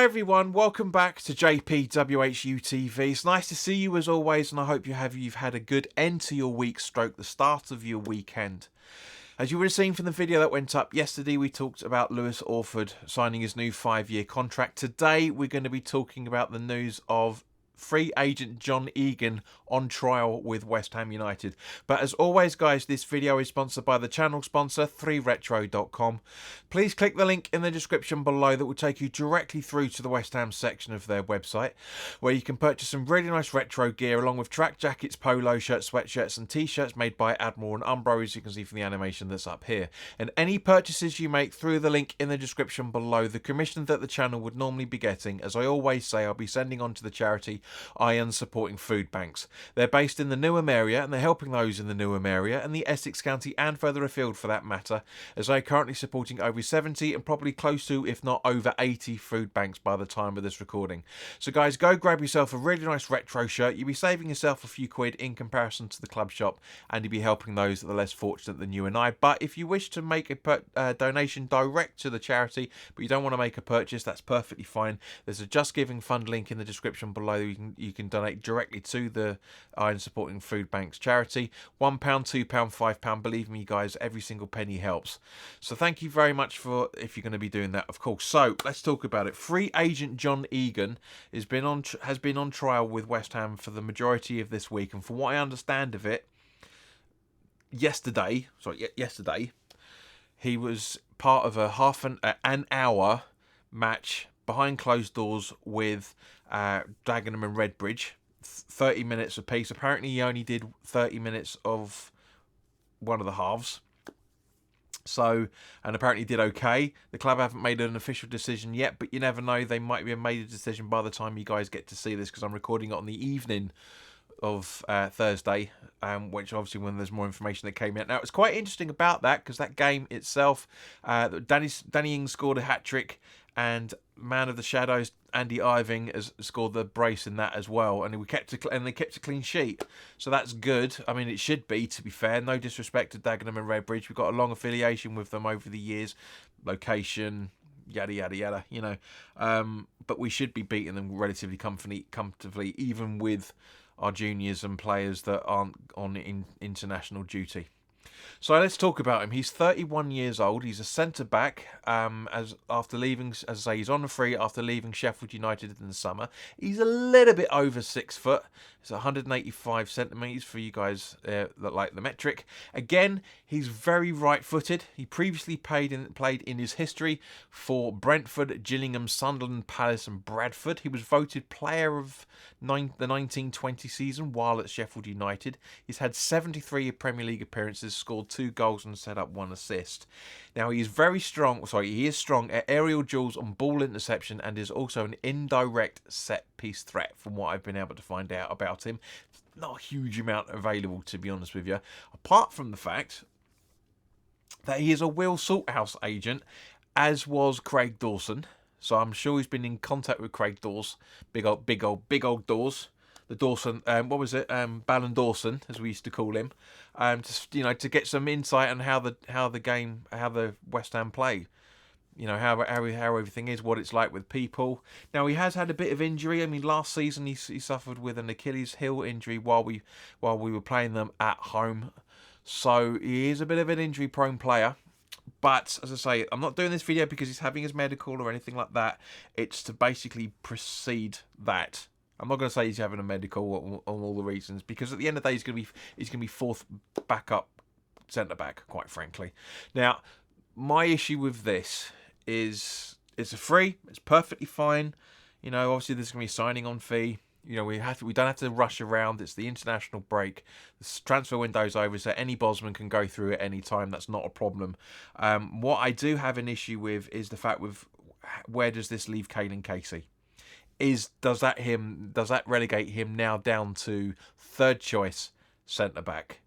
everyone, welcome back to WHU TV. It's nice to see you as always, and I hope you've had a good end to your week stroke the start of your weekend. As you would have seen from the video that went up yesterday, we talked about Lewis Orford signing his new 5-year contract. Today we're going to be talking about the news of free agent John Egan on trial with West Ham United. But as always, guys, this video is sponsored by the channel sponsor 3retro.com. Please click the link in the description below that will take you directly through to the West Ham section of their website, where you can purchase some really nice retro gear along with track jackets, polo shirts, sweatshirts and t-shirts made by Admiral and Umbro, as you can see from the animation that's up here. And any purchases you make through the link in the description below, the commission that the channel would normally be getting, as I always say, I'll be sending on to the charity Iron Supporting Food Banks. They're based in the Newham area, and they're helping those in the Newham area and the Essex County and further afield for that matter, as they're currently supporting over 70 and probably close to, if not over 80 food banks by the time of this recording. So guys, go grab yourself a really nice retro shirt. You'll be saving yourself a few quid in comparison to the club shop, and you'll be helping those that are less fortunate than you and I. But if you wish to make a donation direct to the charity, but you don't want to make a purchase, that's perfectly fine. There's a Just Giving Fund link in the description below. You can donate directly to the Iron Supporting Food Banks charity. £1, £2, £5. Believe me, guys, every single penny helps. So thank you very much for if you're going to be doing that, of course. So let's talk about it. Free agent John Egan has been on trial with West Ham for the majority of this week, and from what I understand of it, yesterday he was part of a an hour match behind closed doors with Dagenham and Redbridge, 30 minutes apiece. Apparently he only did 30 minutes of one of the halves. So, and apparently did okay. The club haven't made an official decision yet, but you never know. They might have made a decision by the time you guys get to see this, because I'm recording it on the evening of Thursday, which obviously when there's more information that came out. Now, it's quite interesting about that, because that game itself, Danny Ings scored a hat-trick, and man of the shadows, Andy Irving, has scored the brace in that as well, and they kept a clean sheet, so that's good. I mean, it should be, to be fair. No disrespect to Dagenham and Redbridge, we've got a long affiliation with them over the years, location, yada yada yada, you know. But we should be beating them relatively comfortably, even with our juniors and players that aren't on international duty. So let's talk about him. He's 31 years old. He's a centre-back. After leaving, as I say, he's on the free after leaving Sheffield United in the summer. He's a little bit over 6 foot. It's 185 centimetres for you guys that like the metric. Again, he's very right-footed. He previously played in his history for Brentford, Gillingham, Sunderland, Palace and Bradford. He was voted player of the 1920 season while at Sheffield United. He's had 73 Premier League appearances, scored 2 goals and set up 1 assist. Now, he is strong at aerial duels on ball interception, and is also an indirect set-piece threat from what I've been able to find out about him. Not a huge amount available, to be honest with you, apart from the fact that he is a Will Salthouse agent, as was Craig Dawson. So I'm sure he's been in contact with Craig Dawes, big old Dawes. The Dawson, Ballon Dawson, as we used to call him, to get some insight on how the West Ham play, how everything is, what it's like with people. Now, he has had a bit of injury. I mean, last season he suffered with an Achilles heel injury while we were playing them at home, so he is a bit of an injury-prone player. But, as I say, I'm not doing this video because he's having his medical or anything like that. It's to basically precede that. I'm not going to say he's having a medical on all the reasons, because at the end of the day, he's going to be fourth backup centre-back, quite frankly. Now, my issue with this is it's a free. It's perfectly fine. Obviously, there's going to be a signing-on fee. We don't have to rush around. It's the international break. The transfer window's over, so any Bosman can go through at any time. That's not a problem. What I do have an issue with is the fact with where does this leave Caelan Casey? Does that relegate him now down to third choice centre back?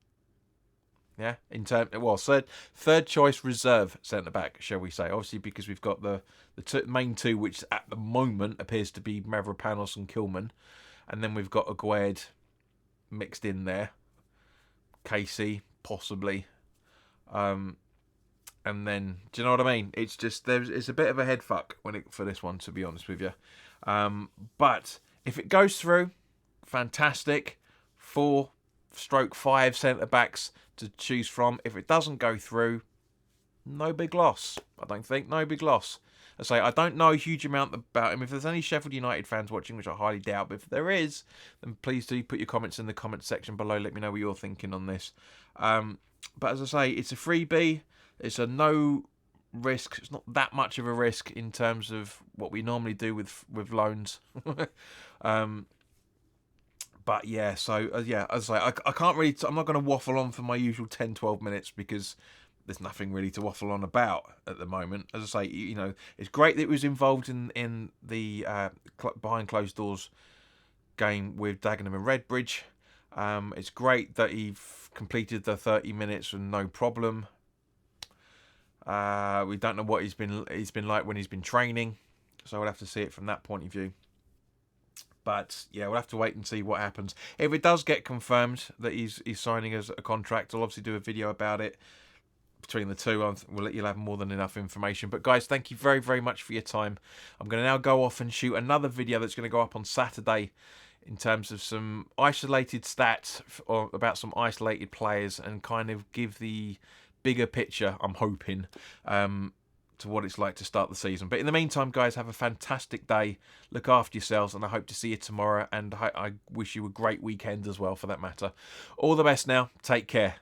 Yeah, third choice reserve centre back, shall we say? Obviously, because we've got the main two, which at the moment appears to be Mavropanos and Kilman. And then we've got Aguerd mixed in there. Casey, possibly. And then, do you know what I mean? It's just it's a bit of a head fuck for this one, to be honest with you. But if it goes through, fantastic. 4/5 centre backs to choose from. If it doesn't go through, no big loss. I don't think, no big loss. I say I don't know a huge amount about him. If there's any Sheffield United fans watching, which I highly doubt, but if there is, then please do put your comments in the comment section below. Let me know what you're thinking on this. But as I say, it's a freebie. It's a no risk. It's not that much of a risk in terms of what we normally do with loans. But yeah, so yeah, as I say, I can't really. I'm not going to waffle on for my usual 10-12 minutes because there's nothing really to waffle on about at the moment. As I say, you know, it's great that it was involved in the behind closed doors game with Dagenham and Redbridge. It's great that he completed the 30 minutes with no problem. We don't know what he's been like when he's been training, so we'll have to see it from that point of view. But yeah, we'll have to wait and see what happens. If it does get confirmed that he's signing as a contract, I'll obviously do a video about it. Between the two, you'll have more than enough information. But guys, thank you very, very much for your time. I'm going to now go off and shoot another video that's going to go up on Saturday in terms of some isolated stats or about some isolated players and kind of give the bigger picture, I'm hoping, to what it's like to start the season. But in the meantime, guys, have a fantastic day. Look after yourselves, and I hope to see you tomorrow. And I wish you a great weekend as well, for that matter. All the best now. Take care.